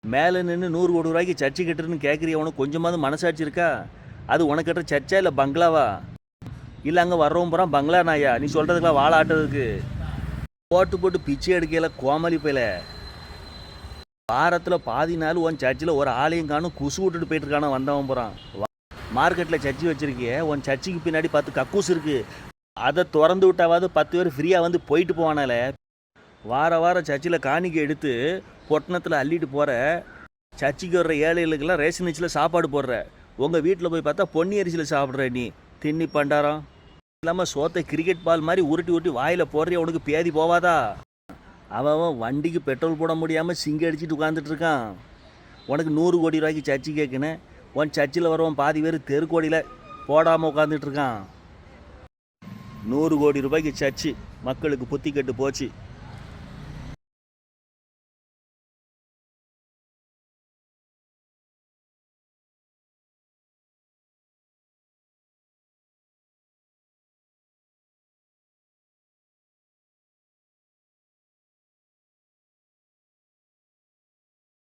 மேலே நின்று 100 கோடி ரூபாய்க்கு சர்ச்சை கட்டுறதுன்னு கேட்குறிய உனக்கு கொஞ்சமாவது மனசாட்சி இருக்கா? அது உனக்கு கட்டுற சர்ச்சா இல்லை பங்களாவா? இல்லை அங்கே வர்றவன் போகிறான் பங்களா நாயா? நீ சொல்கிறதுக்கெல்லாம் வாழ ஆட்டுறதுக்கு போட்டு போட்டு பிச்சை எடுக்கையில கோமலி போயில வாரத்தில் பாதி நாள் உன் சர்ச்சில் ஒரு ஆளையும் காணும் குசு விட்டுட்டு போயிட்டு இருக்கானோ வந்தவன் போகிறான். மார்க்கெட்டில் சர்ச்சி வச்சுருக்கிய உன் சர்ச்சுக்கு பின்னாடி 10 கக்கூஸ் இருக்குது. அதை திறந்து விட்டாவது 10 பேர் ஃப்ரீயாக வந்து போயிட்டு போவானால. வாரம் சர்ச்சில் காணிக்கை எடுத்து பொட்டணத்தில் அள்ளிட்டு போகிற சர்ச்சுக்கு வர்ற ஏழைகளுக்கெல்லாம் ரேஷன் அரிசியில் சாப்பாடு போடுற. உங்கள் வீட்டில் போய் பார்த்தா பொன்னி அரிசியில் சாப்பிட்ற. நீ தின்னி பண்டாரம் இல்லாமல் சோத்தை கிரிக்கெட் பால் மாதிரி உருட்டி உருட்டி வாயில் போடுறிய உனக்கு பேதி போவாதா? அவன் வண்டிக்கு பெட்ரோல் போட முடியாமல் சிங்க அடிச்சுட்டு உட்காந்துட்டு இருக்கான். உனக்கு 100 கோடி ரூபாய்க்கு சர்ச்சு கேட்குன்னு உன் சர்ச்சில் வரவன் பாதி பேர் தெருக்கோடியில் போடாமல் உட்காந்துட்டு இருக்கான். 100 கோடி ரூபாய்க்கு சர்ச்சு மக்களுக்கு புத்தி கட்டு போச்சு.